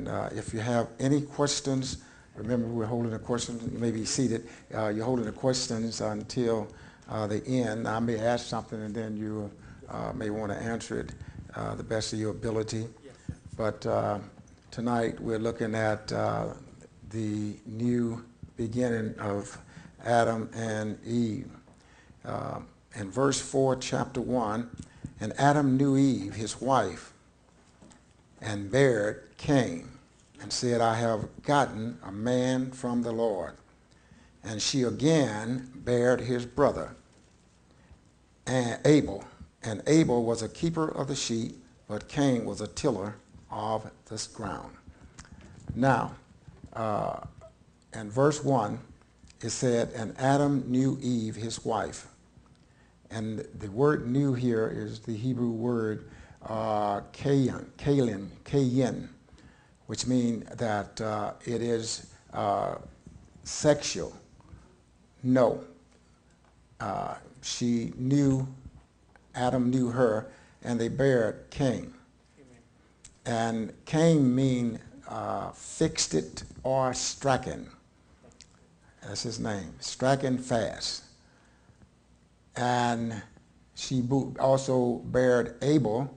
And if you have any questions, remember we're holding the questions. You may be seated. You're holding the questions until the end. I may ask something, and then you may want to answer it the best of your ability. Yes, But tonight we're looking at the new beginning of Adam and Eve. In verse 4, chapter 1, and Adam knew Eve, his wife, and bare Cain, and said, I have gotten a man from the Lord. And she again bare his brother, and Abel. And Abel was a keeper of the sheep, but Cain was a tiller of this ground. Now, in verse 1, it said, and Adam knew Eve, his wife. And the word knew here is the Hebrew word kayin, which means that it is sexual. No. She knew, Adam knew her, and they bare Cain. Amen. And Cain mean fixed it or stricken. That's his name, stricken fast. And she also bare Abel,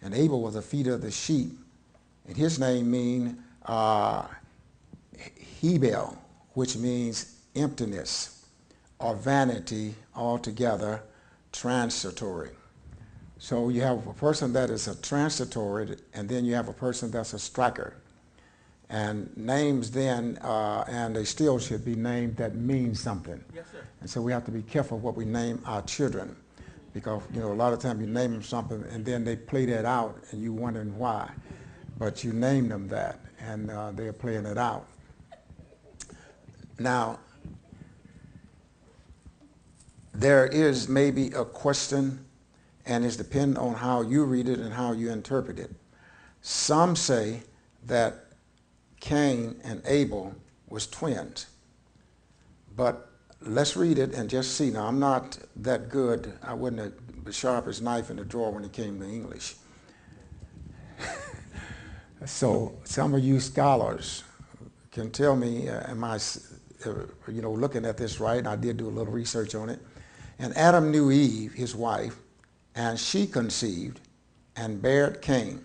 and Abel was a feeder of the sheep. And his name mean Hebel, which means emptiness or vanity altogether, transitory. So you have a person that is a transitory, and then you have a person that's a striker. And names then, and they still should be named that mean something. Yes, sir. And so we have to be careful what we name our children, because a lot of times you name them something and then they play that out and you wondering why. But you name them that, and they're playing it out. Now, there is maybe a question, and it's dependent on how you read it and how you interpret it. Some say that Cain and Abel was twins. But let's read it and just see. Now, I'm not that good. I wasn't the sharpest knife in the drawer when it came to English. So some of you scholars can tell me, am I looking at this right? I did do a little research on it. And Adam knew Eve, his wife, and she conceived and bare Cain,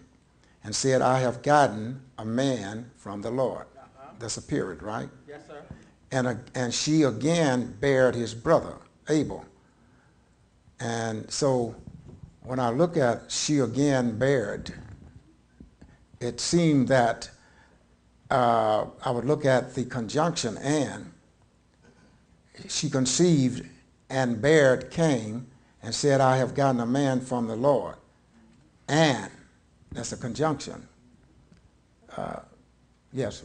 and said, I have gotten a man from the Lord. That's a period, right? Yes, sir. And she again bared his brother, Abel. And so when I look at she again bared, it seemed that I would look at the conjunction and. She conceived and bared Cain and said, I have gotten a man from the Lord. And, that's a conjunction. Yes.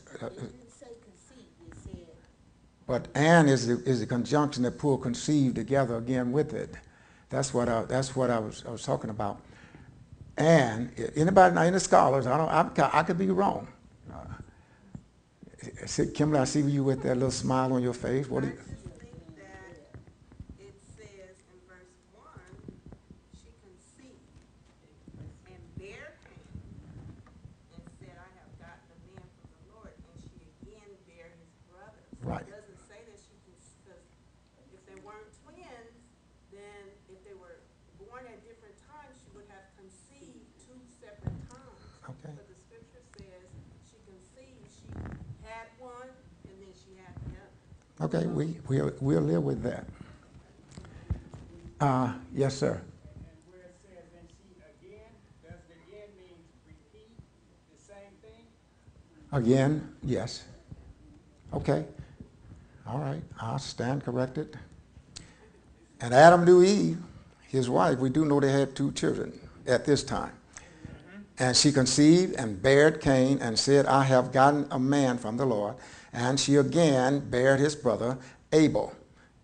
But and is the conjunction that pull conceived together again with it. That's what I was talking about. And anybody, any scholars, I could be wrong. Kimberly, I see you with that little smile on your face. What do you? Right. It doesn't say that she can, because if they weren't twins, then if they were born at different times, she would have conceived two separate times. Okay. But the scripture says she conceived, she had one, and then she had the other. Okay, we'll live with that. Yes, sir. And where it says, and she again, does it again mean repeat the same thing? Again, yes. Okay. All right, I'll stand corrected. And Adam knew Eve, his wife. We do know they had 2 children at this time. And she conceived and bared Cain and said, I have gotten a man from the Lord. And she again bared his brother Abel.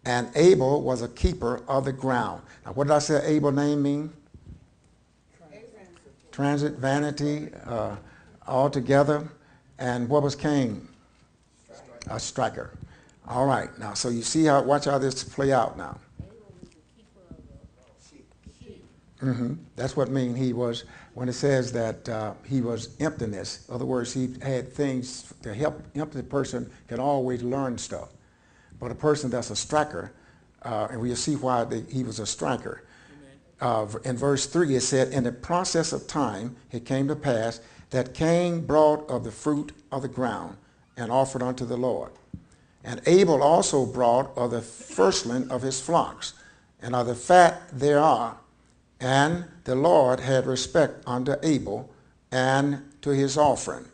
And Abel was a keeper of the ground. Now, what did I say Abel's name mean? Transit, vanity, altogether. And what was Cain? A striker. All right, now, so you see watch how this play out now. That's what mean he was, when it says that he was emptiness. In other words, he had things to help. Empty person can always learn stuff. But a person that's a striker, and we'll see why he was a striker. In verse 3 it said, in the process of time it came to pass that Cain brought of the fruit of the ground and offered unto the Lord. And Abel also brought of the firstling of his flocks and of the fat thereof. And the Lord had respect unto Abel and to his offering.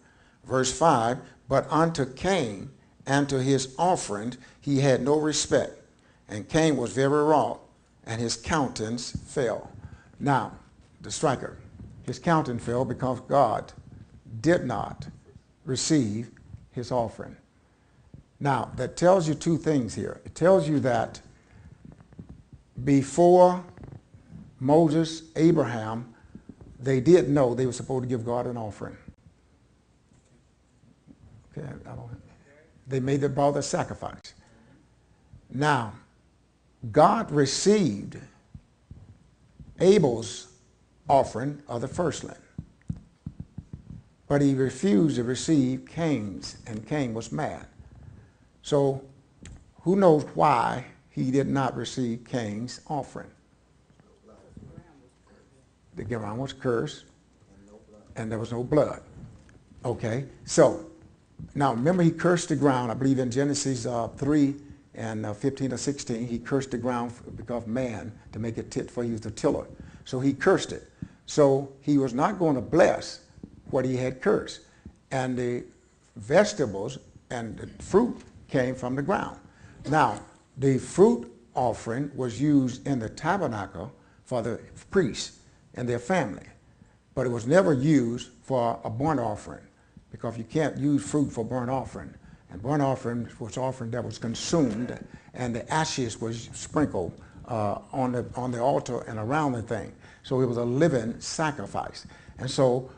Verse 5, but unto Cain and to his offering he had no respect. And Cain was very wroth, and his countenance fell. Now, the striker, his countenance fell because God did not receive his offering. Now, that tells you two things here. It tells you that before Moses, Abraham, they did know they were supposed to give God an offering. Okay, they brought the sacrifice. Now, God received Abel's offering of the firstling, but he refused to receive Cain's, and Cain was mad. So, who knows why he did not receive Cain's offering? The ground was cursed, and there was no blood. Okay, so now remember he cursed the ground. I believe in Genesis 3 and 15 or 16, he cursed the ground because of man to make it tit, for he was the tiller. So he cursed it. So he was not going to bless what he had cursed. And the vegetables and the fruit came from the ground. Now, the fruit offering was used in the tabernacle for the priests and their family, but it was never used for a burnt offering, because you can't use fruit for burnt offering. And burnt offering was offering that was consumed, and the ashes was sprinkled on the altar and around the thing. So it was a living sacrifice. And so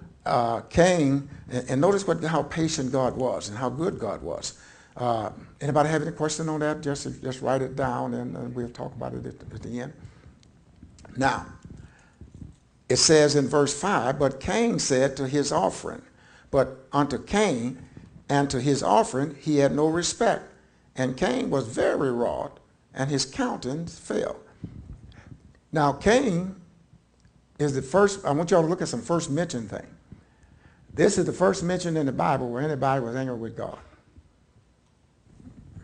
Cain, and notice how patient God was and how good God was. Anybody have any question on that? Just write it down, and we'll talk about it at the end. Now, it says in verse 5, but Cain said to his offering, but unto Cain and to his offering he had no respect. And Cain was very wroth, and his countenance fell. Now, Cain is the first. I want y'all to look at some first mention thing. This is the first mention in the Bible where anybody was angry with God.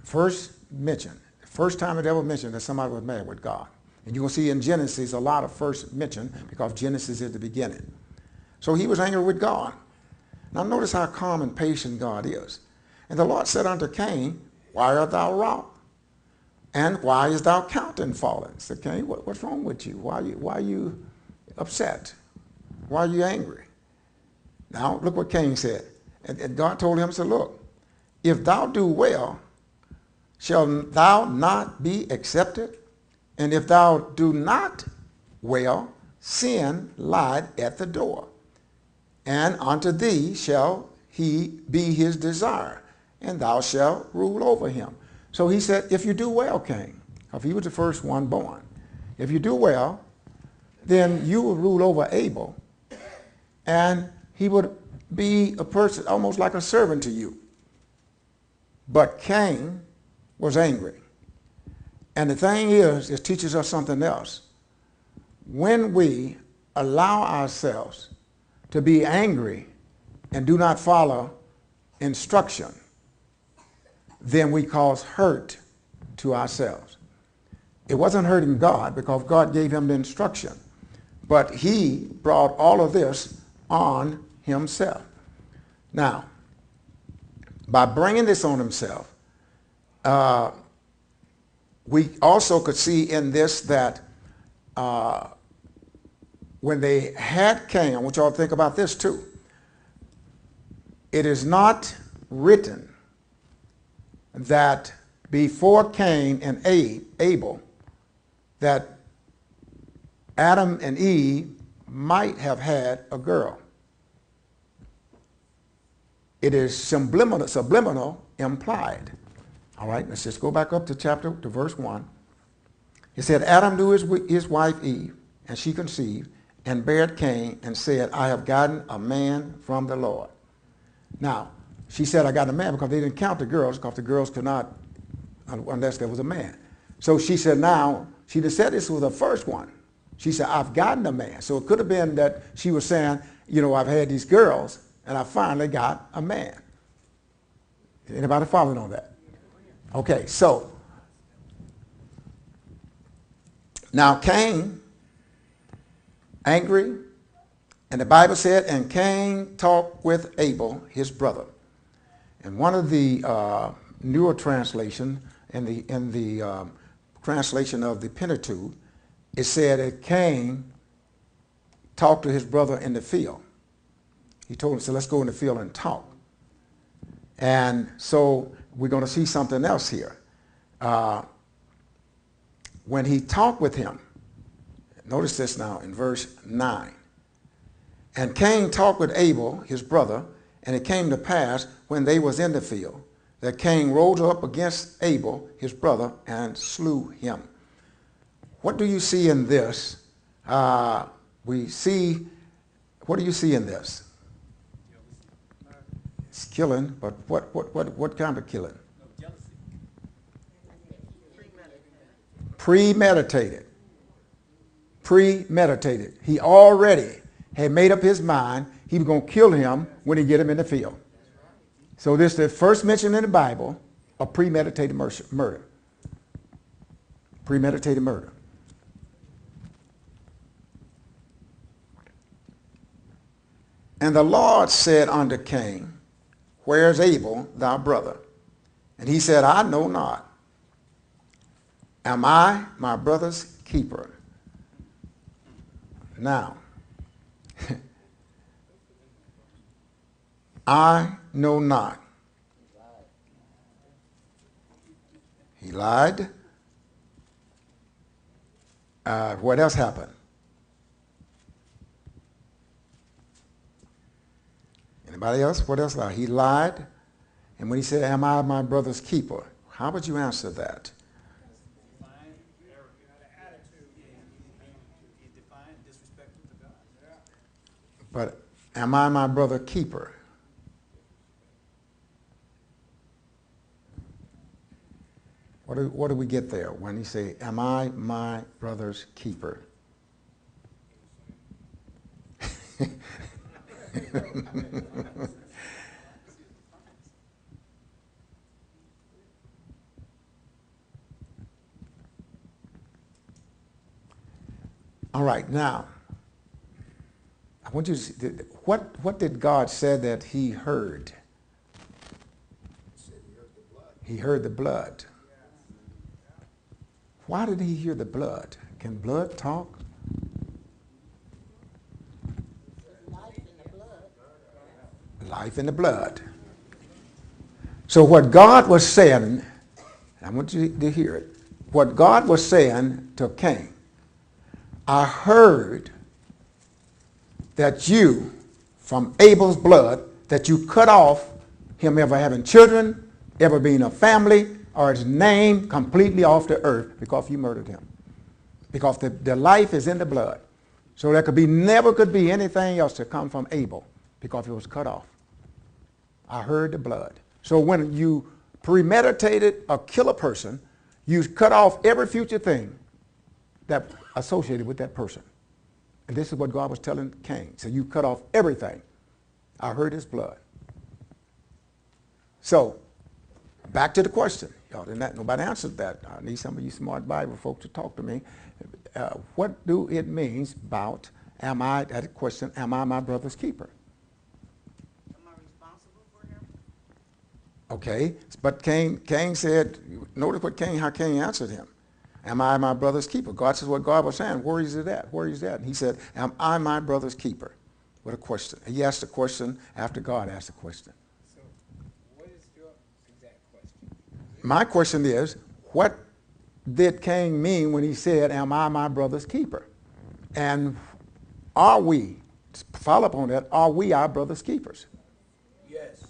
First mention. First time it ever mentioned that somebody was mad with God. And you're going to see in Genesis a lot of first mention, because Genesis is the beginning. So he was angry with God. Now notice how calm and patient God is. And the Lord said unto Cain, why art thou wroth? And why is thou countenance fallen? Said Cain, what's wrong with you? Why are you upset? Why are you angry? Now look what Cain said. And God told him, said, look, if thou do well, shall thou not be accepted? And if thou do not well, sin lied at the door. And unto thee shall he be his desire, and thou shalt rule over him. So he said, if you do well, Cain, if he was the first one born, if you do well, then you will rule over Abel, and he would be a person almost like a servant to you. But Cain was angry. And the thing is, it teaches us something else. When we allow ourselves to be angry and do not follow instruction, then we cause hurt to ourselves. It wasn't hurting God, because God gave him the instruction, but he brought all of this on himself. Now, by bringing this on himself, we also could see in this that when they had Cain, I want y'all to think about this too. It is not written that before Cain and Abel, that Adam and Eve might have had a girl. It is subliminal implied. All right, let's just go back up to verse 1. It said, Adam knew his wife Eve, and she conceived, and bare Cain, and said, I have gotten a man from the Lord. Now, she said, I got a man because they didn't count the girls, because the girls could not, unless there was a man. So she said, now, she just said this was the first one. She said, I've gotten a man. So it could have been that she was saying, you know, I've had these girls, and I finally got a man. Anybody following on that? Okay, so now Cain, angry, and the Bible said, and Cain talked with Abel, his brother. And one of the newer translation, in the translation of the Pentateuch, it said that Cain talked to his brother in the field. He told him, so let's go in the field and talk. And so we're going to see something else here. When he talked with him, notice this now in verse 9. And Cain talked with Abel, his brother, and it came to pass when they was in the field that Cain rose up against Abel, his brother, and slew him. What do you see in this? What do you see in this? It's killing, but what kind of killing? Premeditated. Premeditated. He already had made up his mind he was going to kill him when he get him in the field. So this is the first mention in the Bible of premeditated murder. Premeditated murder. And the Lord said unto Cain, where is Abel, thy brother? And he said, I know not. Am I my brother's keeper? Now, I know not. He lied. What else happened? Anybody else? What else lied? He lied. And when he said, am I my brother's keeper? How would you answer that? But am I my brother's keeper? What do we get there when he say, am I my brother's keeper? All right, now, I want you to see, what did God say that he heard? He heard the blood. Why did he hear the blood? Can blood talk? Life in the blood. Life in the blood. So what God was saying, I want you to hear it. What God was saying to Cain, I heard that you, from Abel's blood, that you cut off him ever having children, ever being a family, or his name completely off the earth because you murdered him. Because the life is in the blood. So there never could be anything else to come from Abel because it was cut off. I heard the blood. So when you premeditated or kill a person, you cut off every future thing that associated with that person. And this is what God was telling Cain. So you cut off everything. I heard his blood. So back to the question. Y'all didn't, nobody answered that. I need some of you smart Bible folks to talk to me. What do it mean about, that question, am I my brother's keeper? Am I responsible for him? Okay, but Cain said, notice how Cain answered him. Am I my brother's keeper? God says what God was saying. Where is it at? Where is that? And he said, am I my brother's keeper? What a question. He asked the question after God asked the question. So, what is your exact question? My question is, what did Cain mean when he said, am I my brother's keeper? And are we, follow up on that, are we our brother's keepers? Yes.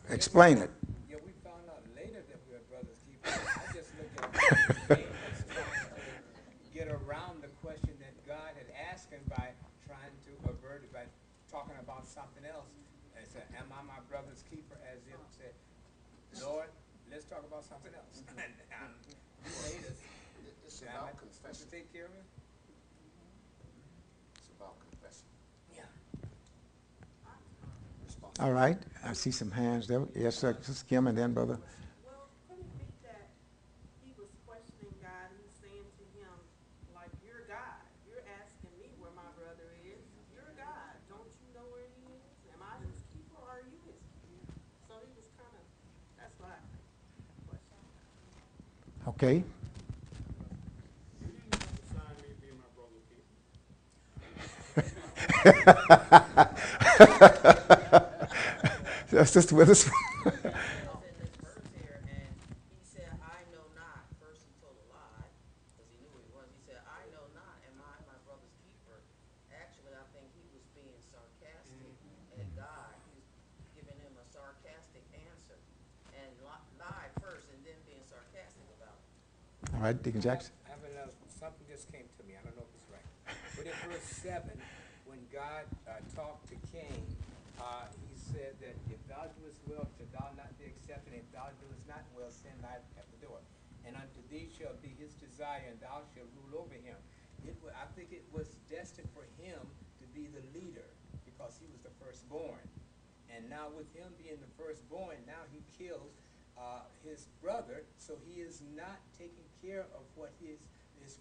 Explain it. Yeah, we found out later that we were brothers keepers. I just looked at it as trying to get around the question that God something else. And said, am I my brother's keeper? As if said, Lord, let's talk about something else. You made us. It's Am I about supposed confession. to take care of it? It's about confession. Yeah. Responsibility. All right, I see some hands there. Yes, sir, Sister Kim, and then Brother. Well, could it be that he was questioning God, he's saying to him, like, you're God, you're asking me where my brother is, you're God, don't you know where he is? Am I his keeper or are you his keeper? So he was kind of, that's what I think, questioning God. Okay. You didn't have to sign me to be my brother keeper. Sister Witherspoon. Says in this verse here, and he said, I know not. First he told a lie, because he knew who he was. He said, I know not, am I my brother's keeper? Actually, I think he was being sarcastic at God. He was giving him a sarcastic answer. And lied first and then being sarcastic about it. All right, Deacon Jackson. I have another, something just came to me, I don't know if it's right. But in verse 7, when God talked to Cain, he said that if thou doest well, shalt thou not be accepted, and if thou doest not well, sin lieth at the door. And unto thee shall be his desire, and thou shalt rule over him. I think it was destined for him to be the leader, because he was the firstborn. And now with him being the firstborn, now he kills his brother, so he is not taking care of what his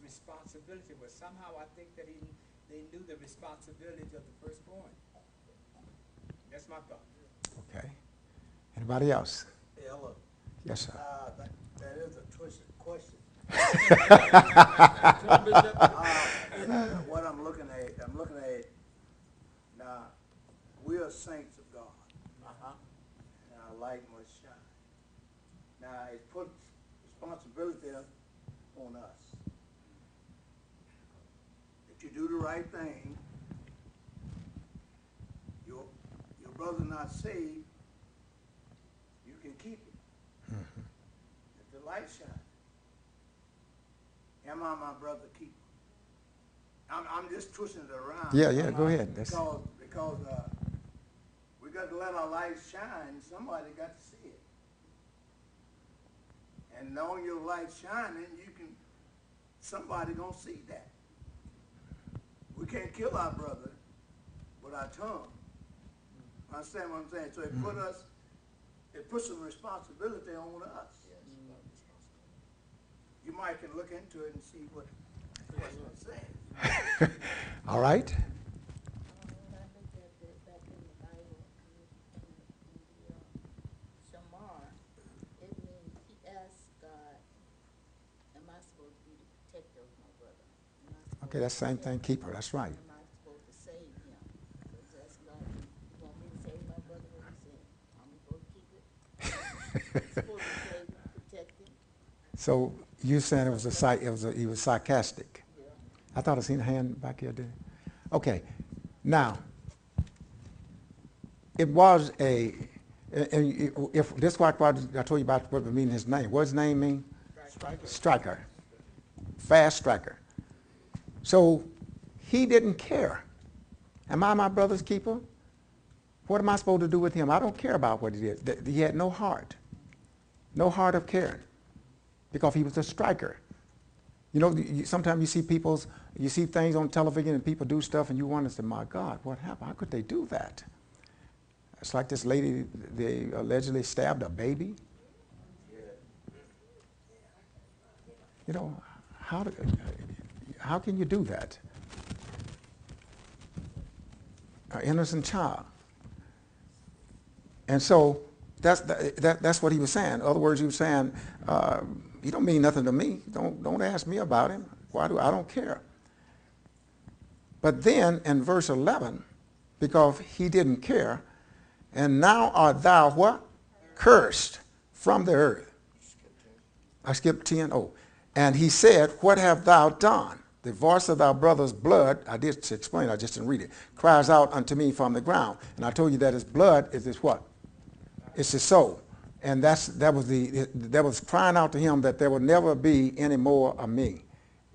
responsibility was. Somehow I think that they knew the responsibility of the firstborn. That's my thought. Okay. Anybody else? Yeah, look, Yes, sir. that is a twisted question. Bishop, What I'm looking at, now, we are saints of God. And our light must shine. Now, it puts responsibility on us. If you do the right thing, your brother not saved, you can keep it. If the light shines, am I my brother keeper? I'm just twisting it around. Yeah, go ahead. Because we got to let our light shine. Somebody got to see it. And knowing your light shining, somebody gonna see that. We can't kill our brother with our tongue. Understand what I'm saying? So it puts some responsibility on us. You might can look into it and see what it's saying. All right. When I look at the, back in the Bible, in the Shamar, it means he asked God, am I supposed to be the protector of my brother? Am I supposed Okay, that's the same to thing, protect keeper. him? That's right. Am I supposed to save him? Because that's God, you want me to save my brother, what he said? I'm supposed to keep it? I'm supposed to save him, protect him? So you saying he was sarcastic. Yeah. I thought I seen a hand back here, did I? Okay. Now, it was and if this is what I told you about what would mean his name. What does his name mean? Striker. Fast striker. So he didn't care. Am I my brother's keeper? What am I supposed to do with him? I don't care about what he did. He had no heart. No heart of caring. Because he was a striker. You know, sometimes you see things on television and people do stuff and you wonder, my God, what happened? How could they do that? It's like this lady, they allegedly stabbed a baby. You know, how can you do that? An innocent child. And so that's what he was saying. In other words, he was saying, he don't mean nothing to me. Don't ask me about him. I don't care. But then in verse 11, because he didn't care, and now art thou what? Cursed from the earth. I skipped 10. Oh. And he said, what have thou done? The voice of thy brother's blood, I did explain, I just didn't read it, cries out unto me from the ground. And I told you that his blood is his what? It's his soul. And that was crying out to him that there will never be any more of me.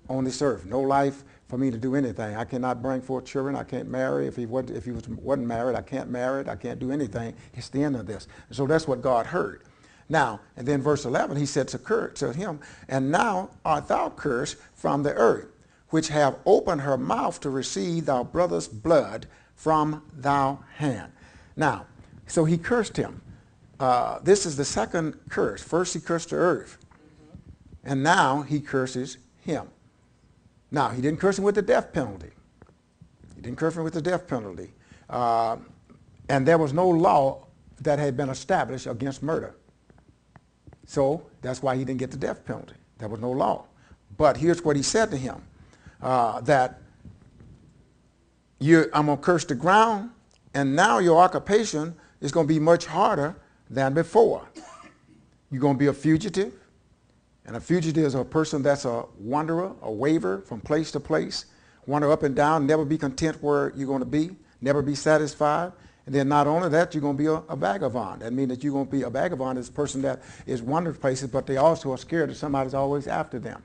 on this earth. No life for me to do anything. I cannot bring forth children. I can't marry. If he wasn't married, I can't marry. I can't do anything. It's the end of this. And so that's what God heard. Now, and then verse 11, he said to him, and now art thou cursed from the earth, which have opened her mouth to receive thy brother's blood from thy hand. Now, so he cursed him. This is the second curse. First he cursed the earth, and now he curses him. Now, he didn't curse him with the death penalty. He didn't curse him with the death penalty. And there was no law that had been established against murder. So that's why he didn't get the death penalty. There was no law. But here's what he said to him, that I'm going to curse the ground, and now your occupation is going to be much harder than before. You're going to be a fugitive, and a fugitive is a person that's a wanderer, a waver from place to place, wander up and down, never be content where you're going to be, never be satisfied. And then not only that, you're going to be a vagabond. That means that you're going to be a vagabond is a person that is wandering places, but they also are scared that somebody's always after them,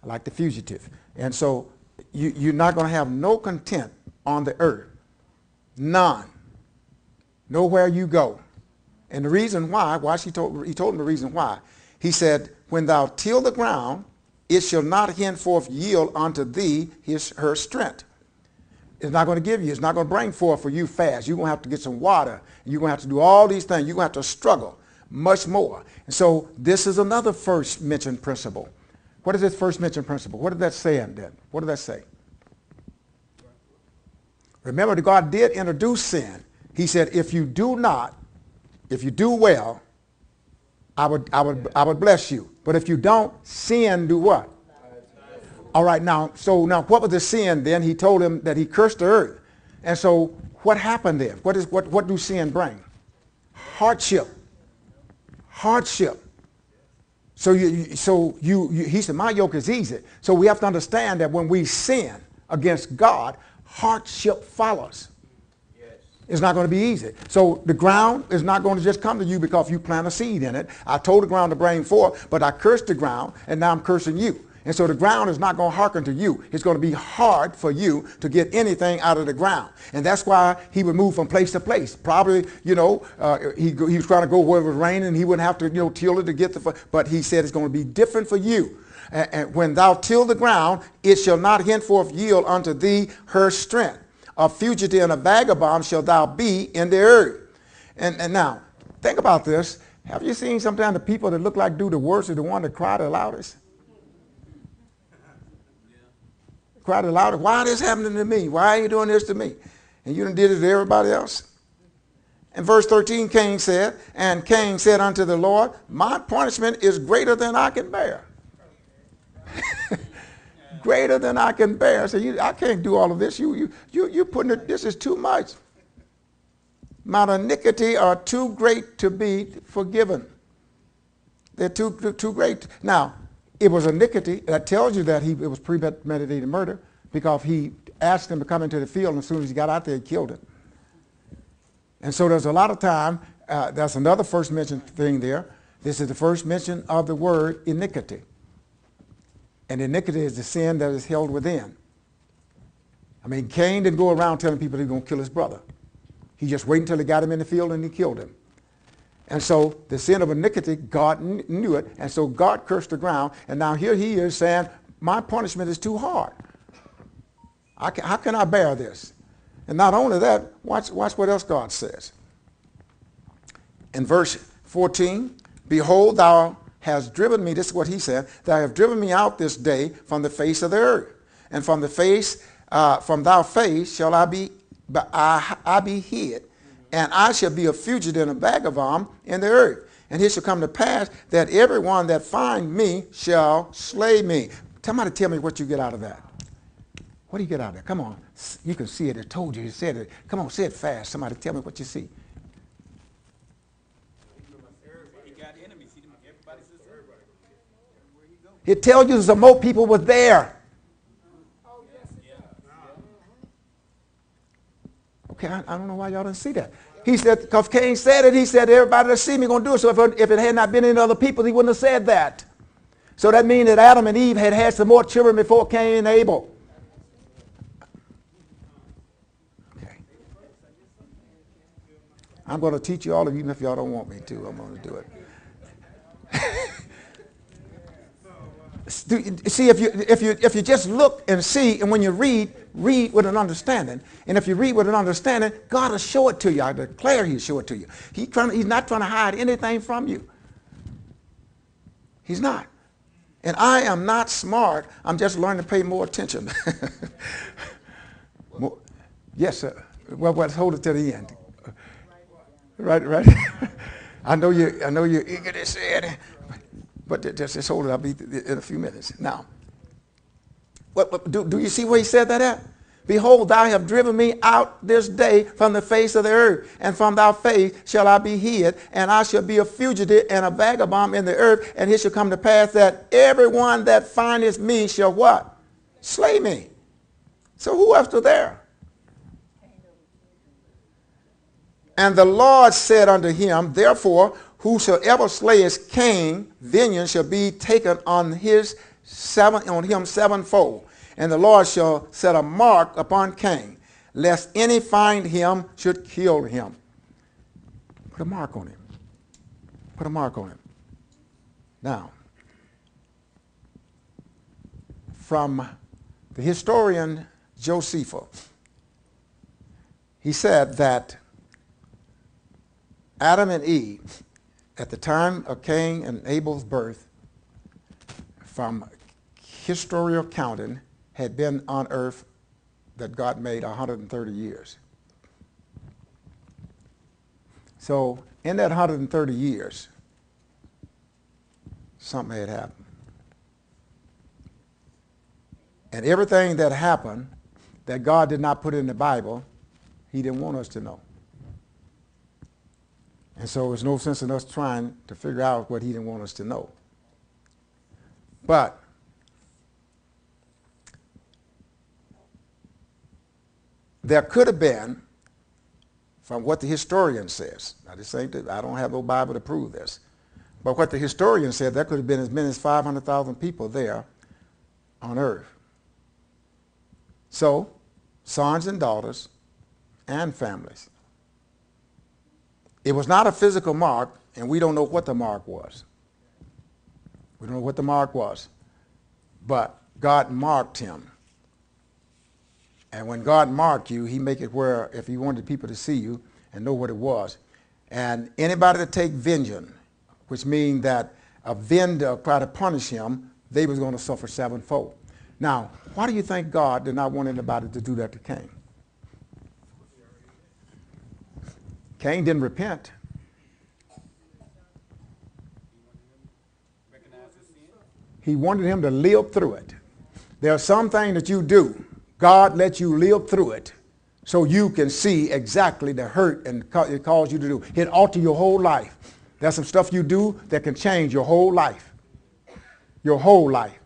like the fugitive. And so you're not going to have no content on the earth. None. Nowhere you go. And the reason why he told him the reason why. He said, when thou till the ground, it shall not henceforth yield unto thee her strength. It's not going to give you. It's not going to bring forth for you fast. You're going to have to get some water. You're going to have to do all these things. You're going to have to struggle much more. And so this is another first mentioned principle. What is this first mentioned principle? What did that say then? What did that say? Remember that God did introduce sin. He said, if you do well, I would bless you. But if you don't, sin do what? All right, now what was the sin then? He told him that he cursed the earth. And so what happened then? What do sin bring? Hardship. Hardship. So he said, my yoke is easy. So we have to understand that when we sin against God, hardship follows. It's not going to be easy. So the ground is not going to just come to you because you plant a seed in it. I told the ground to bring forth, but I cursed the ground, and now I'm cursing you. And so the ground is not going to hearken to you. It's going to be hard for you to get anything out of the ground. And that's why he would move from place to place. Probably, he was trying to go where it was raining, and he wouldn't have to, till it to get but he said it's going to be different for you. And when thou till the ground, it shall not henceforth yield unto thee her strength. A fugitive and a vagabond shall thou be in the earth. And now, think about this. Have you seen sometimes the people that look like do the worst are the one that cry the loudest? Cry the loudest. Why is this happening to me? Why are you doing this to me? And you done did it to everybody else. In verse 13, Cain said unto the Lord, my punishment is greater than I can bear. Greater than I can bear. So I can't do all of this. You putting it, this is too much. My iniquity are too great to be forgiven. They're too great. Now, it was iniquity. That tells you that it was premeditated murder because he asked him to come into the field, and as soon as he got out there, he killed him. And so there's a lot of time. That's another first mentioned thing there. This is the first mention of the word iniquity. And iniquity is the sin that is held within. I mean, Cain didn't go around telling people he's going to kill his brother. He just waited until he got him in the field and he killed him. And so the sin of iniquity, God knew it, and so God cursed the ground. And now here he is saying, my punishment is too hard. How can I bear this? And not only that, watch what else God says. In verse 14, behold, thou hast driven me, this is what he said, thou hast driven me out this day from the face of the earth. And from thy face shall I be hid. And I shall be a fugitive and a vagabond in the earth. And it shall come to pass that everyone that find me shall slay me. Somebody tell me what you get out of that. What do you get out of that? Come on. You can see it. It told you. You said it. Come on, say it fast. Somebody tell me what you see. It tells you some more people were there. Okay, I don't know why y'all didn't see that. He said, because Cain said it, he said, everybody that see me going to do it. So if it had not been any other people, he wouldn't have said that. So that means that Adam and Eve had had some more children before Cain and Abel. Okay. I'm going to teach you all of you, even if y'all don't want me to. I'm going to do it. See, if you just look and see, and when you read with an understanding. And if you read with an understanding, God will show it to you. I declare He'll show it to you. He's not trying to hide anything from you. He's not. And I am not smart. I'm just learning to pay more attention. Yes, sir. Well, let's hold it to the end. Right. I know you're eager to say it, but just hold it. I'll be in a few minutes. Now, do you see where he said that at? Behold, thou hast driven me out this day from the face of the earth, and from thy face shall I be hid, and I shall be a fugitive and a vagabond in the earth, and it shall come to pass that everyone that findeth me shall what? Slay me. So who else was there? And the Lord said unto him, therefore, whosoever slayeth Cain, vengeance shall be taken on him sevenfold. And the Lord shall set a mark upon Cain, lest any find him should kill him. Put a mark on him. Put a mark on him. Now, from the historian Josephus, he said that Adam and Eve, at the time of Cain and Abel's birth, from historical counting, had been on earth that God made 130 years. So in that 130 years, something had happened. And everything that happened that God did not put in the Bible, He didn't want us to know. And so there's no sense in us trying to figure out what He didn't want us to know. But there could have been, from what the historian says, I don't have no Bible to prove this, but what the historian said, there could have been as many as 500,000 people there on earth. So, sons and daughters and families. It was not a physical mark, and we don't know what the mark was. We don't know what the mark was, but God marked him. And when God marked you, He make it where if He wanted people to see you and know what it was. And anybody that take vengeance, which means that a vendor try to punish him, they was going to suffer sevenfold. Now, why do you think God did not want anybody to do that to Cain? Cain didn't repent. He wanted him to live through it. There are some things that you do, God lets you live through it so you can see exactly the hurt and it caused you to do. It alter your whole life. There's some stuff you do that can change your whole life. Your whole life.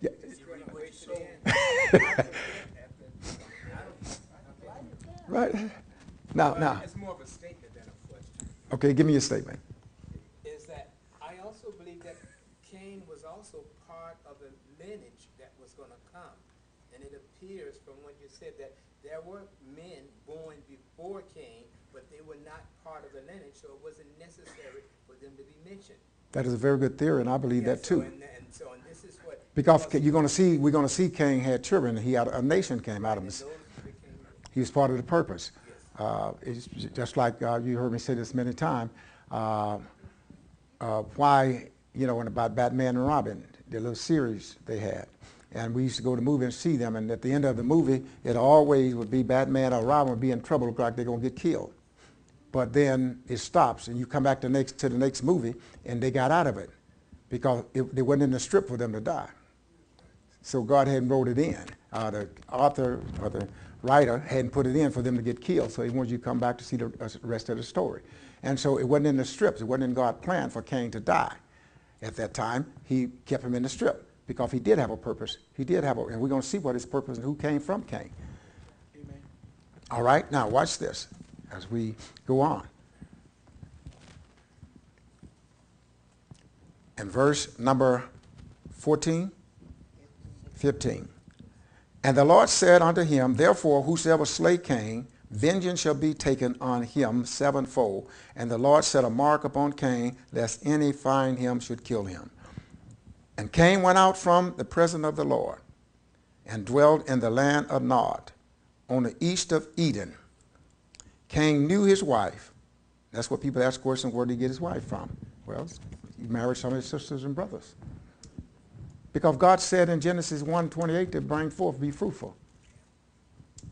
Yeah. Right. Now. It's more of a statement than a question. Okay, give me your statement. Is that I also believe that Cain was also part of the lineage that was going to come. And it appears from what you said that there were men born before Cain, but they were not part of the lineage, so it wasn't necessary for them to be mentioned. That is a very good theory, and I believe that too. And this is what... Because we're going to see Cain had children. A nation came out of him. He was part of the purpose. It's just like you heard me say this many times. Why, and about Batman and Robin, the little series they had. And we used to go to the movie and see them. And at the end of the movie, it always would be Batman or Robin would be in trouble, look like they're going to get killed. But then it stops, and you come back to the next movie, and they got out of it because they wasn't in the script for them to die. So God hadn't wrote it in. The author or the writer hadn't put it in for them to get killed, so he wanted you to come back to see the rest of the story. And so it wasn't in the script. It wasn't in God's plan for Cain to die. At that time, He kept him in the strip because he did have a purpose. And we're going to see what his purpose and who came from Cain. Amen. All right, now watch this. as we go on. And verse number 14, 15. And the Lord said unto him, therefore, whosoever slay Cain, vengeance shall be taken on him sevenfold. And the Lord set a mark upon Cain, lest any find him should kill him. And Cain went out from the presence of the Lord, and dwelt in the land of Nod, on the east of Eden. Cain knew his wife. That's what people ask questions, where did he get his wife from? Well, he married some of his sisters and brothers. Because God said in Genesis 1:28 to bring forth, be fruitful.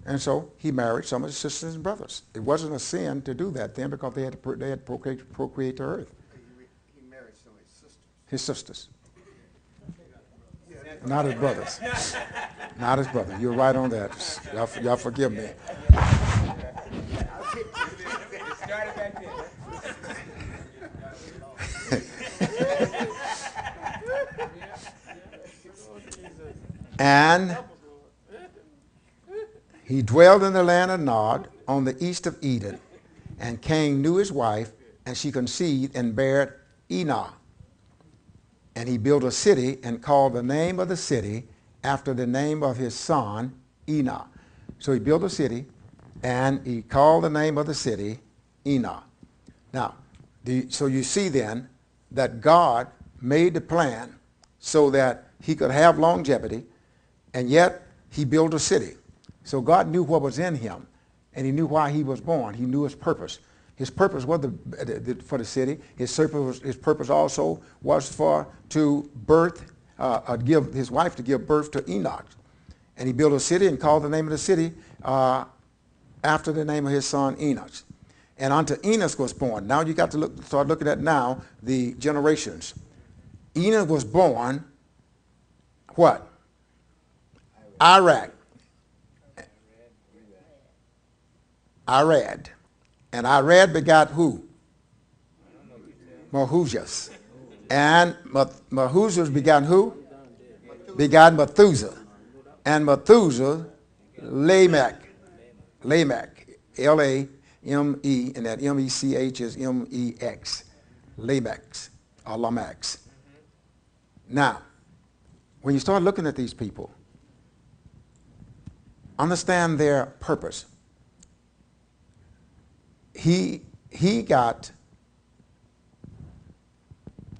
And so he married some of his sisters and brothers. It wasn't a sin to do that then, because they had to procreate the earth. He married some of his sisters. His sisters. Not his brothers. Not his brother. You're right on that. Y'all forgive me. It started back then. And he dwelled in the land of Nod, on the east of Eden. And Cain knew his wife, and she conceived and bare Enos. And he built a city, and called the name of the city after the name of his son, Enos. So he built a city, and he called the name of the city Enos. Now, so you see then that God made the plan so that he could have longevity, and yet he built a city. So God knew what was in him, and he knew why he was born. He knew his purpose. His purpose was for the city. His purpose also was to give his wife to give birth to Enoch. And he built a city and called the name of the city after the name of his son Enoch. And unto Enos was born. Now you got to start looking at now the generations. Enoch was born, what? Irad. And Irad begot who? Mahuzas. And Mahuzas begot who? Begot Methuselah. And Methuselah, Lamech. Lamech. L-A-M-E, and that M-E-C-H is M-E-X. Lamech, or Lamech. Now, when you start looking at these people, understand their purpose. He got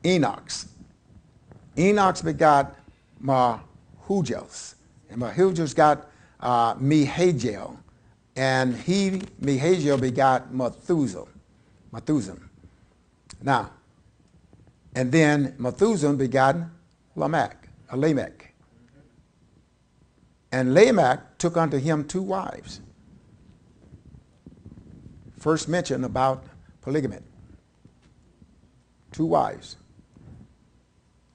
Enoch. Enoch begot Mahujels. And Mahujels got Mehajiel. And Mehajiel begot Methuselah. Now, and then Methuselah begot Lamech. And Lamech took unto him 2 wives. First mention about polygamy. 2 wives.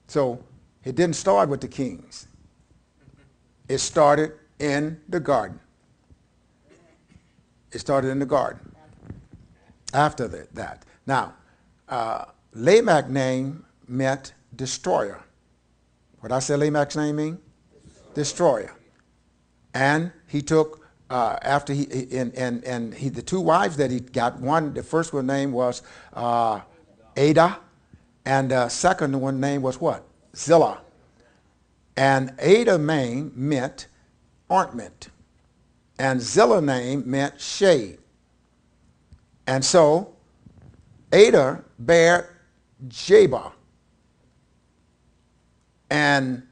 So it didn't start with the kings. It started in the garden. It started in the garden. After that. Now, Lamech's name meant destroyer. What I said Lamech's name mean? Destroyer. And he took the 2 wives that he got, the first one name was Ada, and the second one name was what? Zillah. And Ada name meant ointment, and Zillah name meant shade. And so Ada bare Jabal. And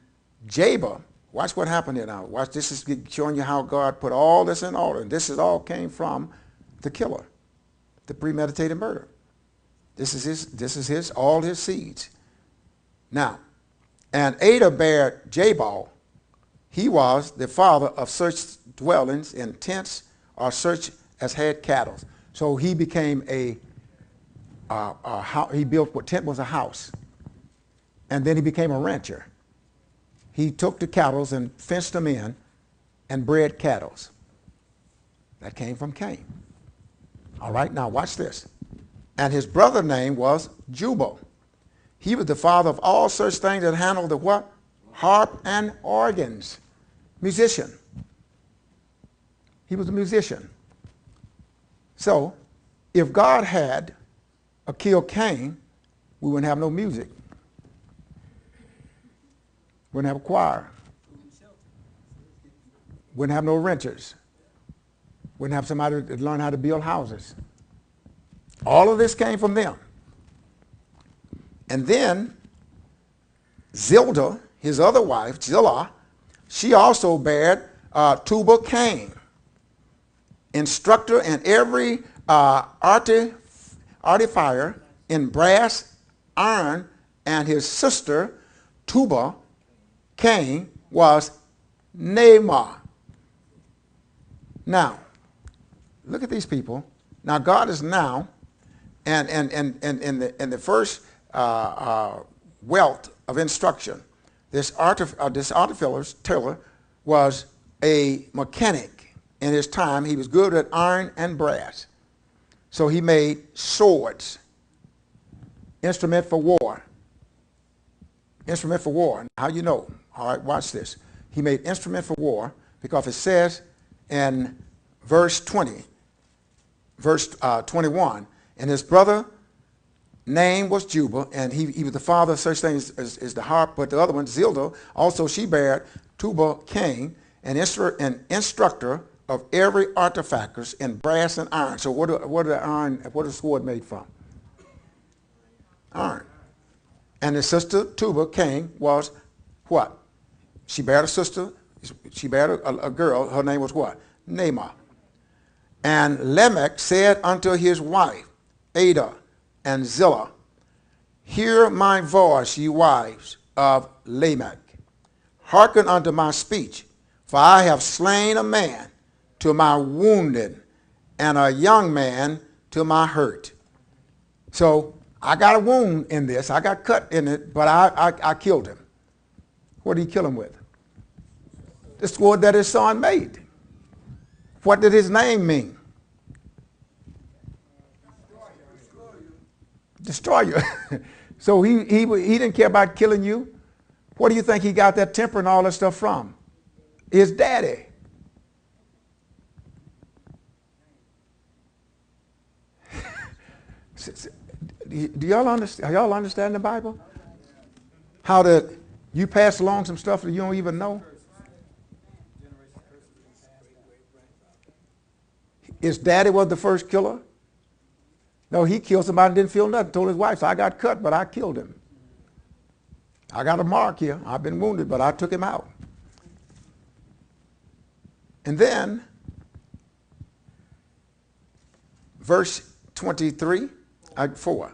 Jabal, watch what happened here now. Watch, this is showing you how God put all this in order. And this is all came from the killer, the premeditated murder. This is all his seeds. Now, and Ada bare Jabal. He was the father of such dwellings in tents, or such as had cattle. So he became he built what tent was a house. And then he became a rancher. He took the cattle and fenced them in and bred cattle. That came from Cain. All right, now watch this. And his brother's name was Jubal. He was the father of all such things that handled the what? Harp and organs. Musician. He was a musician. So if God had killed Cain, we wouldn't have no music. Wouldn't have a choir. Wouldn't have no renters. Wouldn't have somebody that learn how to build houses. All of this came from them. And then Zildah, his other wife, Zillah, she also bare Tubal Cain, instructor in every artificer in brass, iron, and his sister Tubal Cain was Naamah. Now, look at these people. Now God is now, and in the first wealth of instruction, this artificer was a mechanic in his time. He was good at iron and brass. So he made swords, instrument for war. Instrument for war. How you know? All right, watch this. He made instrument for war because it says in verse 20, verse 21, and his brother name was Jubal, and he was the father of such things as the harp, but the other one, Zildah, also she bare Tubal Cain, an instructor of every artificers in brass and iron. So what is sword made from? Iron. And his sister Tubal Cain was what? She bare a sister, she bare a girl, her name was what? Naamah. And Lamech said unto his wife, Ada and Zillah, hear my voice, ye wives of Lamech. Hearken unto my speech, for I have slain a man to my wounded, and a young man to my hurt. So I got a wound in this. I got cut in it, but I killed him. What did he kill him with? The sword that his son made. What did his name mean? Destroyer. So he didn't care about killing you. What do you think he got that temper and all that stuff from? His daddy. Do y'all understand the Bible? How that you pass along some stuff that you don't even know? His daddy was the first killer? No, he killed somebody and didn't feel nothing. Told his wife, so I got cut, but I killed him. I got a mark here. I've been wounded, but I took him out. And then, verse 23, 4.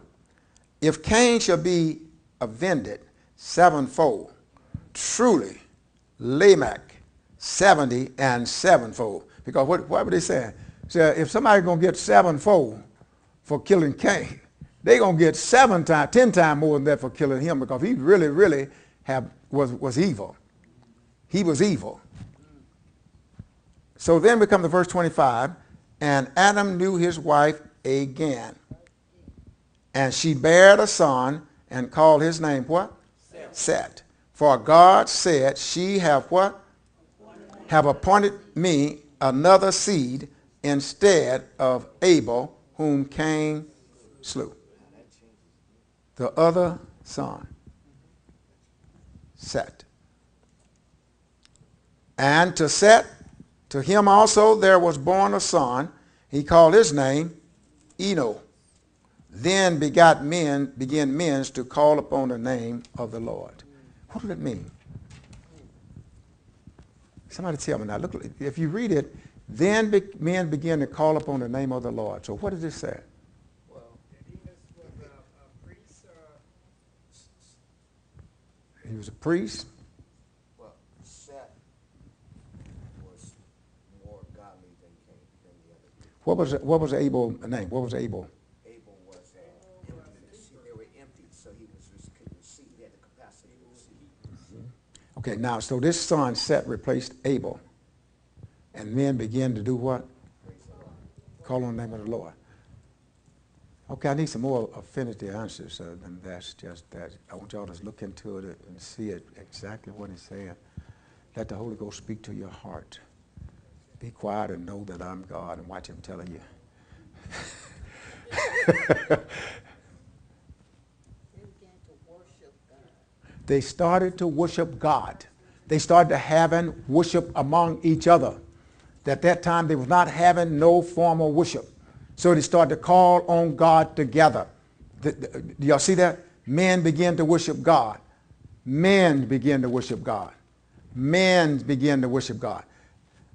If Cain shall be avenged sevenfold, truly Lamech 70 and sevenfold. Because what were they saying? So if somebody's going to get sevenfold for killing Cain, they're going to get 10 times more than that for killing him, because he really was evil. He was evil. So then we come to verse 25, and Adam knew his wife again, and she bare a son and called his name what? Set. For God said, she have what? Have appointed me another seed instead of Abel, whom Cain slew. The other son, Set. And to Set, to him also there was born a son. He called his name Enoch. Then began men to call upon the name of the Lord. What does it mean? Somebody tell me now. Look, if you read it, then men began to call upon the name of the Lord. So what does it say? Well, he was a priest. He was a priest. Well, Seth was more godly than Cain, than the other two. What was Abel's name? What was Abel? Abel was empty. They were empty, so he couldn't see. He had the capacity to see. Okay, now, so this son, Seth, replaced Abel. And men began to do what? Call on the name of the Lord. Okay, I need some more affinity answers than that's just that. I want y'all to look into it and see it exactly what he's saying. Let the Holy Ghost speak to your heart. Be quiet and know that I'm God, and watch him telling you. began to worship God. They started to worship God. They started to having worship among each other. At that time, they was not having no formal worship. So they started to call on God together. Do y'all see that? Men began to worship God. Men began to worship God. Men began to worship God.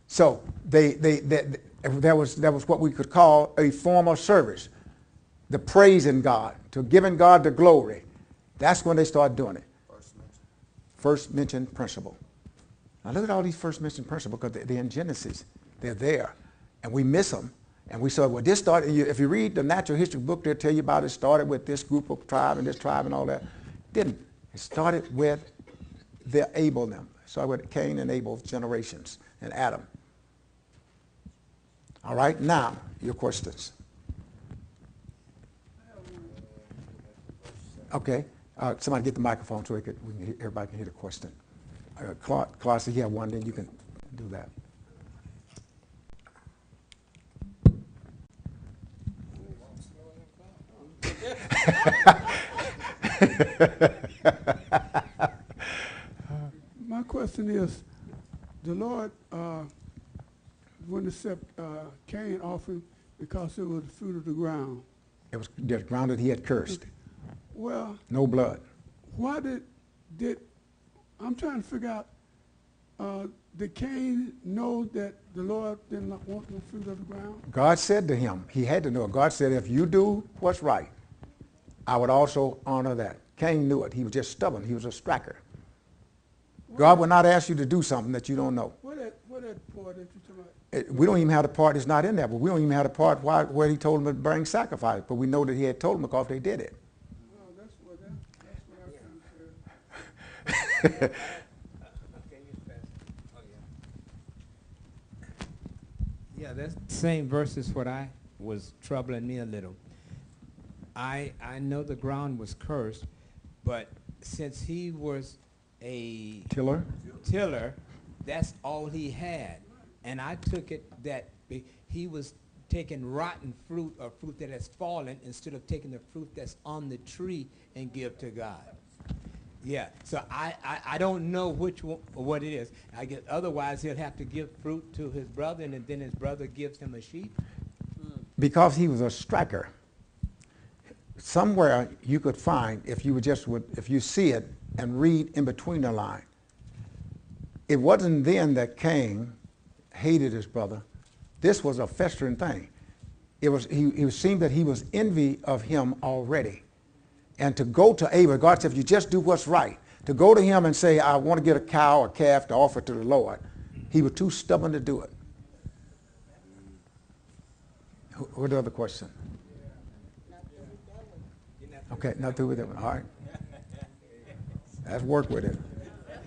So that was what we could call a formal service. The praising God, to giving God the glory. That's when they started doing it. First mentioned principle. Now look at all these first mentioned principles, because they're in Genesis. They're there. And we miss them. And we said, well, this started, if you read the natural history book, they'll tell you about it started with this group of tribe and this tribe and all that. Didn't. It started with Abel them. It started with Cain and Abel's generations and Adam. All right, now, your questions. Okay. Somebody get the microphone so everybody can hear the question. Clark, if you have one, then you can do that. My question is, the Lord wouldn't accept Cain offering because it was the fruit of the ground. It was the ground that he had cursed. Well, No blood. why did I'm trying to figure out, did Cain know that the Lord did not want the fruit of the ground? God said to him, he had to know it. God said, if you do what's right, I would also honor that. Cain knew it. He was just stubborn. He was a striker. God will not ask you to do something that you don't know. What that part that you talking about? We don't even have the part that's not in there, but we don't even have the part where he told them to bring sacrifice. But we know that he had told them because they did it. Well, that's what I'm trying to say. Yeah, that same verse is what I was troubling me a little. I know the ground was cursed, but since he was a Tiller? tiller, that's all he had. And I took it that he was taking rotten fruit or fruit that has fallen instead of taking the fruit that's on the tree and give to God. Yeah, so I don't know which one, what it is. I guess otherwise he'll have to give fruit to his brother, and then his brother gives him a sheep. Because he was a striker. Somewhere you could find, if you see it and read in between the line, it wasn't then that Cain hated his brother. This was a festering thing. It was he seemed that he was envy of him already. And to go to Abel, God said, if you just do what's right, to go to him and say, I want to get a cow or calf to offer to the Lord, he was too stubborn to do it. What other question? Not through with that one. Okay, not through with it. All right. Let's work with it. I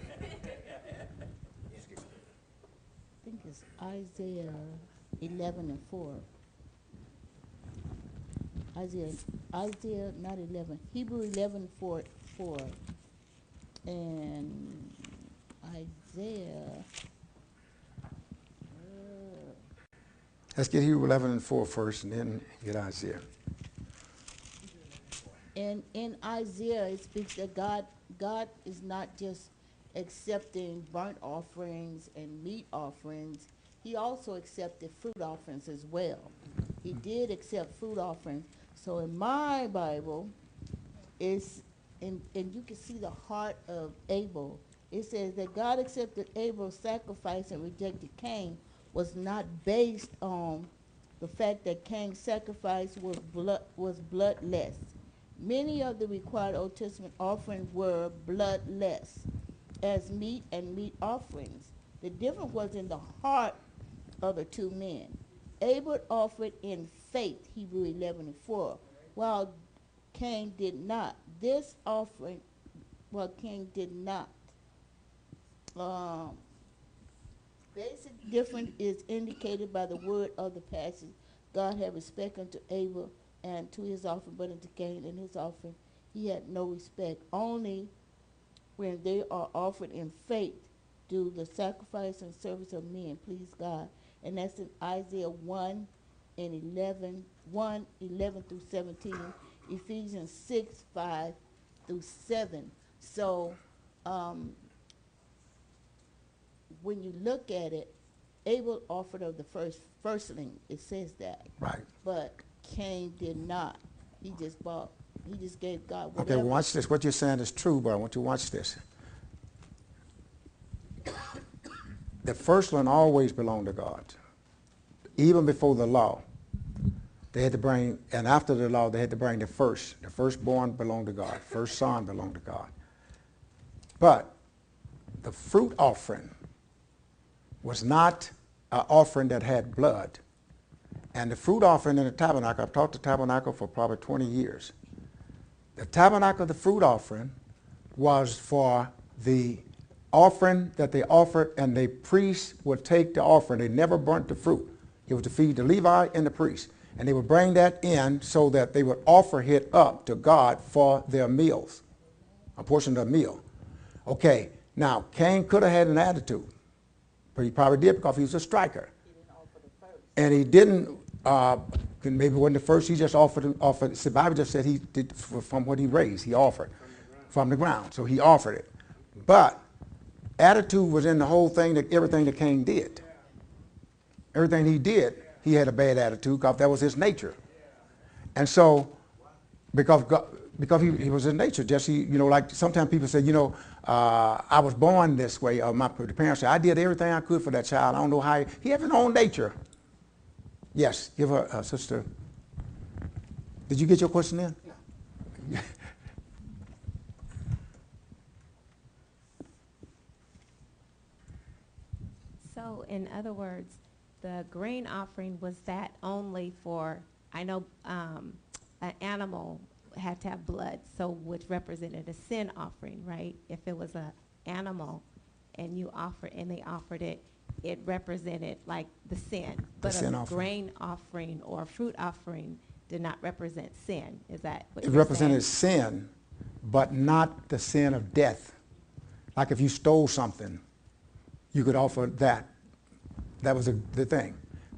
think it's Isaiah 11:4. Isaiah, not 11, Hebrew 11:4, and Isaiah, Let's get Hebrew 11:4 first, and then get Isaiah. and in Isaiah, it speaks that God is not just accepting burnt offerings and meat offerings. He also accepted fruit offerings as well. He did accept fruit offerings. So in my Bible, it's, and you can see the heart of Abel. It says that God accepted Abel's sacrifice and rejected Cain was not based on the fact that Cain's sacrifice was bloodless. Many of the required Old Testament offerings were bloodless, as meat and meat offerings. The difference was in the heart of the two men. Abel offered in faith, Hebrew 11:4, while Cain did not. This offering, well, Cain did not. Basic difference is indicated by the word of the passage. God had respect unto Abel and to his offering, but unto Cain and his offering he had no respect. Only when they are offered in faith do the sacrifice and service of men please God. And that's in Isaiah 1, in 1:11 through 17, Ephesians 6:5 through 7. So when you look at it, Abel offered of the firstling, it says that. Right. But Cain did not. He just gave God Okay, whatever. well, watch this. What you're saying is true, but I want you to watch this. The firstling always belonged to God. Even before the law, they had to bring, and after the law, they had to bring the first. The firstborn belonged to God. First son belonged to God. But the fruit offering was not an offering that had blood. And the fruit offering in the tabernacle, I've taught the tabernacle for probably 20 years. The tabernacle, the fruit offering, was for the offering that they offered, and the priest would take the offering. They never burnt the fruit. It was to feed the Levi and the priest. And they would bring that in so that they would offer it up to God for their meals, a portion of the meal. Okay, now Cain could have had an attitude, but he probably did because he was a striker. And he didn't, maybe wasn't the first, he just offered. The Bible just said he did from what he raised, he offered from the ground. So he offered it. But attitude was in the whole thing, that everything that Cain did. Everything he did, he had a bad attitude because that was his nature. And so, because he was his nature, just like sometimes people say, I was born this way, or the parents say, I did everything I could for that child. I don't know how he had his own nature. Yes, give her, sister. Did you get your question in? No. So, in other words, the grain offering, was that only for, I know an animal had to have blood, so which represented a sin offering, right? If it was an animal and they offered it, it represented like the sin. But sin a offering. grain offering or a fruit offering did not represent sin. Is that what It you're represented saying? sin, but not the sin of death. Like if you stole something, you could offer that. That was the thing.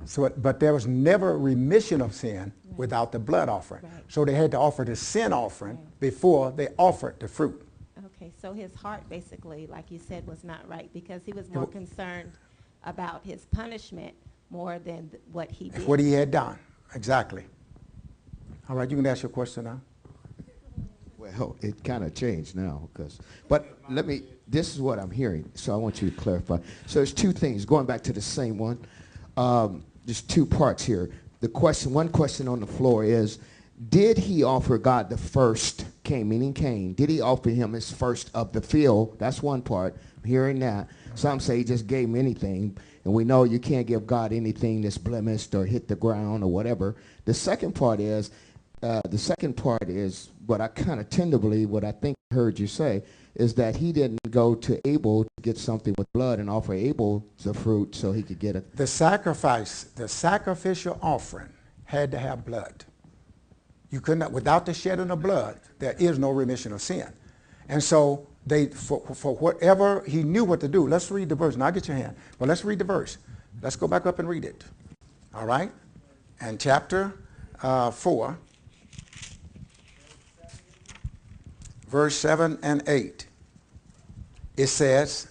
So, but there was never remission of sin without the blood offering. Right. So they had to offer the sin offering before they offered the fruit. Okay, so his heart basically, like you said, was not right because he was more concerned about his punishment more than what he did. What he had done, exactly. All right, you can ask your question now. Well, it kind of changed now, but this is what I'm hearing, so I want you to clarify. So there's two things, going back to the same one. There's two parts here. One question on the floor is, did he offer God the first, Cain, meaning Cain, did he offer him his first of the field? That's one part. I'm hearing that. Some say he just gave him anything, and we know you can't give God anything that's blemished or hit the ground or whatever. The second part is what I kind of tend to believe, what I think I heard you say, is that he didn't go to Abel to get something with blood and offer Abel the fruit so he could get it. The sacrificial offering had to have blood. You could not, without the shedding of blood, there is no remission of sin. And so for whatever he knew what to do, let's read the verse. Now I'll get your hand. But let's read the verse. Let's go back up and read it. All right? And chapter 4, verse 7 and 8. It says,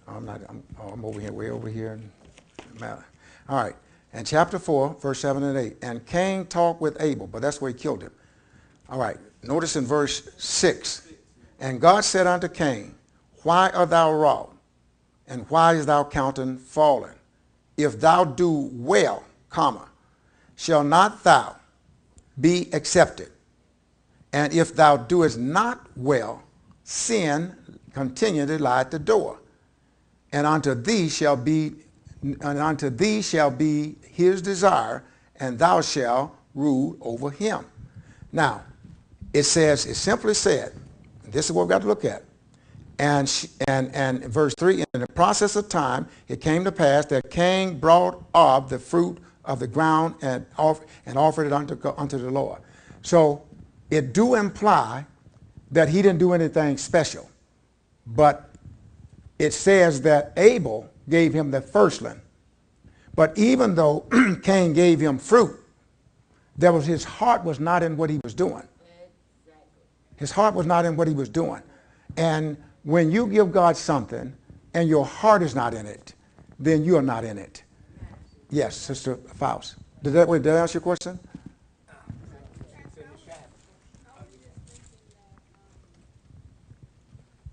I'm over here, way over here. All right. And chapter 4, verse 7 and 8. And Cain talked with Abel, but that's where he killed him. All right. Notice in verse 6. And God said unto Cain, why art thou wroth? And why is thou countenance fallen? If thou do well, shall not thou be accepted? And if thou doest not well, sin continually lie at the door. And unto thee shall be his desire, and thou shalt rule over him. Now, it simply said, this is what we've got to look at. And verse 3, in the process of time, it came to pass that Cain brought of the fruit of the ground and offered it unto the Lord. So it do imply that he didn't do anything special. But it says that Abel gave him the firstling. But even though Cain gave him fruit, his heart was not in what he was doing. His heart was not in what he was doing. And when you give God something and your heart is not in it, then you are not in it. Yes, Sister Faust. Did that answer your question?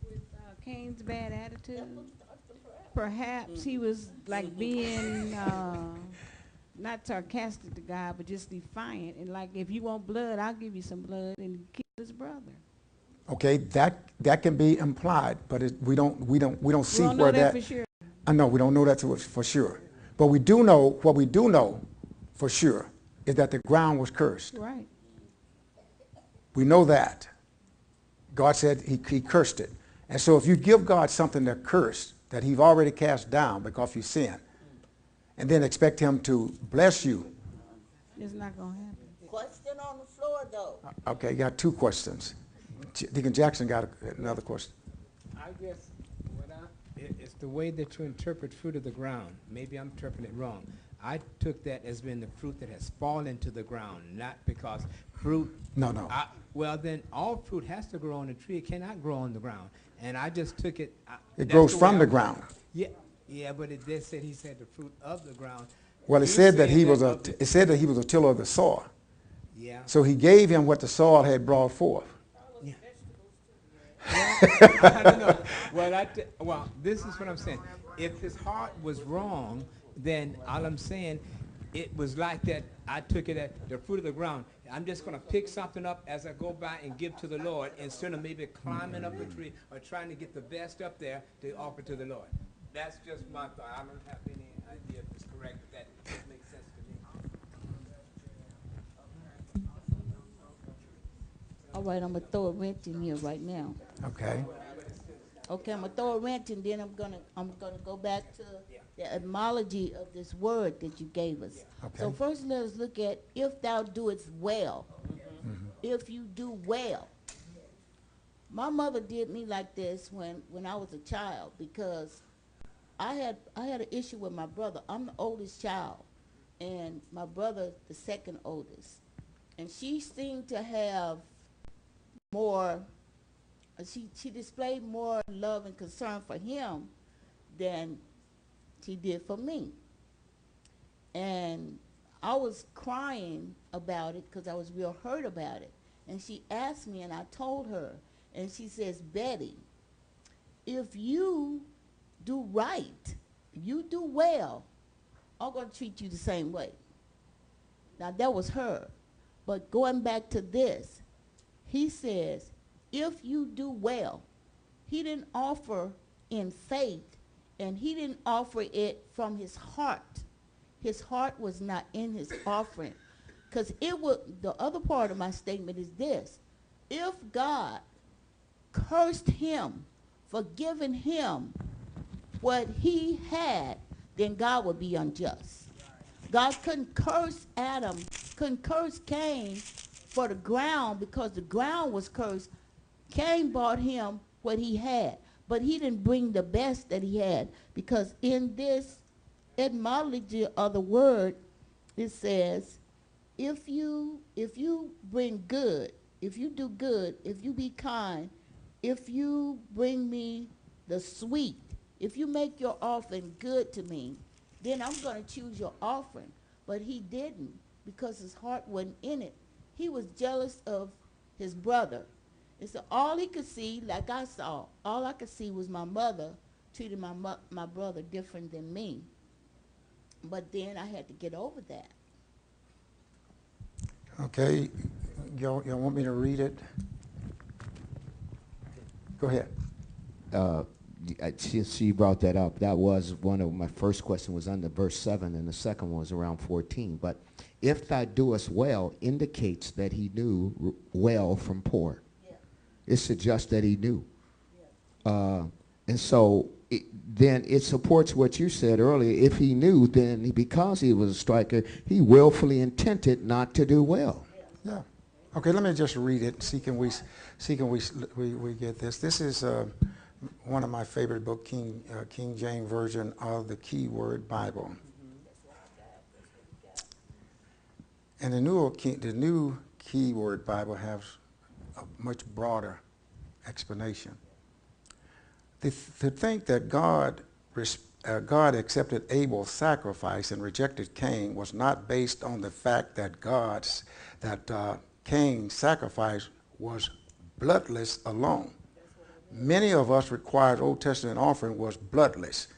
With Cain's bad attitude, perhaps he was like being not sarcastic to God, but just defiant. And like, if you want blood, I'll give you some blood, and kill his brother. Okay, that can be implied, but we don't see We don't where know that that. for sure. I know we don't know that for sure, but we do know what we do know for sure is that the ground was cursed. Right. We know that. God said he cursed it, and so if you give God something that cursed that He's already cast down because you sin, and then expect Him to bless you. It's not going to happen. Question on the floor, though. Okay, you got two questions. Deacon Jackson got another question. I guess it's the way that you interpret fruit of the ground. Maybe I'm interpreting it wrong. I took that as being the fruit that has fallen to the ground, not because fruit. No. Well, then all fruit has to grow on a tree. It cannot grow on the ground. And I just took it. It grows from the ground. Yeah, but it did say he said the fruit of the ground. Well, it said that he was a tiller of the soil. Yeah. So he gave him what the soil had brought forth. Yeah. I don't know. Well, this is what I'm saying. If his heart was wrong, then all I'm saying, it was like that. I took it as the fruit of the ground. I'm just going to pick something up as I go by and give to the Lord instead of maybe climbing up a tree or trying to get the best up there to offer to the Lord. That's just my thought. I don't have any idea if it's correct, but that makes sense to me. All right, I'm gonna throw a wrench in here right now. Okay. Okay, I'm gonna throw a wrench, and then I'm gonna go back to the etymology of this word that you gave us. Okay. So first, let us look at if thou doest well. If you do well. My mother did me like this when I was a child because I had an issue with my brother. I'm the oldest child, and my brother the second oldest, and she seemed to have more. She displayed more love and concern for him than she did for me. And I was crying about it because I was real hurt about it. And she asked me, and I told her, and she says, Betty, if you do right, you do well, I'm going to treat you the same way. Now, that was her. But going back to this, he says, if you do well, he didn't offer in faith, and he didn't offer it from his heart. His heart was not in his offering. Because the other part of my statement is this. If God cursed him for giving him what he had, then God would be unjust. God couldn't curse Adam, couldn't curse Cain for the ground because the ground was cursed. Cain brought him what he had, but he didn't bring the best that he had, because in this etymology of the word, it says, if you bring good, if you do good, if you be kind, if you bring me the sweet, if you make your offering good to me, then I'm going to choose your offering. But he didn't, because his heart wasn't in it. He was jealous of his brother. And so all he could see, like I saw, all I could see was my mother treating my brother different than me. But then I had to get over that. Okay. Y'all want me to read it? Go ahead. She brought that up. That was one of my first question was under verse 7, and the second one was around 14. But if thou doest well indicates that he knew well from poor. Yeah. It suggests that he knew. Yeah. And so then it supports what you said earlier. If he knew, then because he was a striker, he willfully intended not to do well. Yeah. Okay, let me just read it. See can we get this. This is one of my favorite books, King James Version of the Keyword Bible. And the New Keyword Bible has a much broader explanation. To think that God accepted Abel's sacrifice and rejected Cain was not based on the fact that Cain's sacrifice was bloodless alone. Many of us required Old Testament offering was bloodless,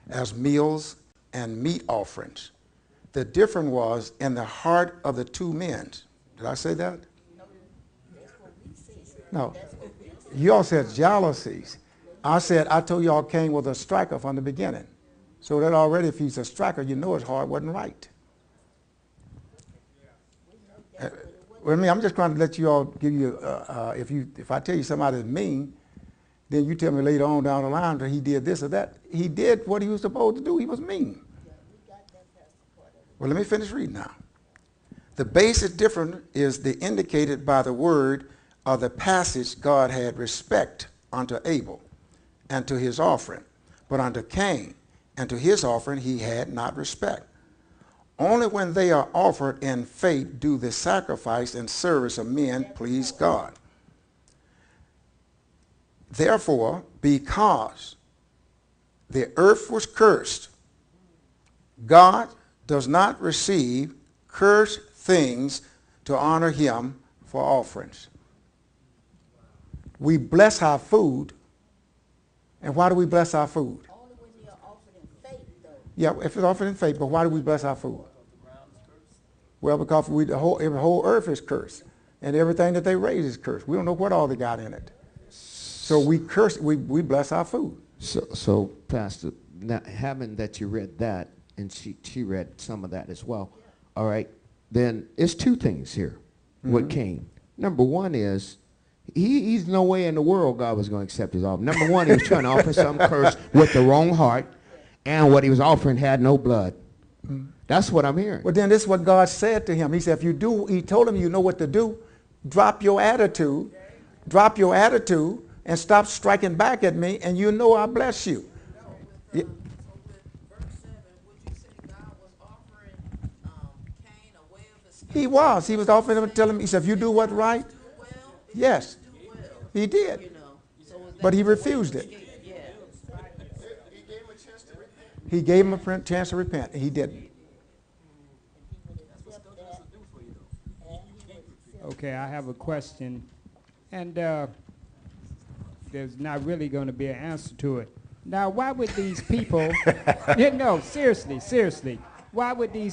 as meals and meat offerings. The difference was in the heart of the two men. Did I say that? No. You all said jealousies. I told y'all Cain was a striker from the beginning. So that already, if he's a striker, you know his heart wasn't right. I'm just trying to let you all give you, if I tell you somebody's mean, then you tell me later on down the line that he did this or that. He did what he was supposed to do. He was mean. Well, let me finish reading now. The basic difference is indicated by the word or the passage. God had respect unto Abel and to his offering, but unto Cain and to his offering he had not respect. Only when they are offered in faith do the sacrifice and service of men please God. Therefore, because the earth was cursed, God does not receive cursed things to honor him for offerings. We bless our food. And why do we bless our food? Only when you're offered in faith, though. Yeah, if it's offered in faith, but why do we bless our food? Well, because the whole earth is cursed, and everything that they raise is cursed. We don't know what all they got in it. So we bless our food. So Pastor, now having that you read that, and she read some of that as well, all right, then it's two things here with Cain. Number one is, he's no way in the world God was going to accept his offering. Number one, he was trying to offer some curse with the wrong heart, and what he was offering had no blood. That's what I'm hearing. Well, then this is what God said to him. He said, he told him, you know what to do. Drop your attitude, and stop striking back at me, and you know I bless you. Yeah. Verse 7, would you say God was offering Cain a way of escape? He was offering him, telling him, he said, if you do what's right, yes, he did. You know, so is that But he the way refused of it. escape? Yeah. He gave him a chance to repent, and he didn't. Okay, I have a question, and there's not really going to be an answer to it. Now, why would these people, seriously, why would these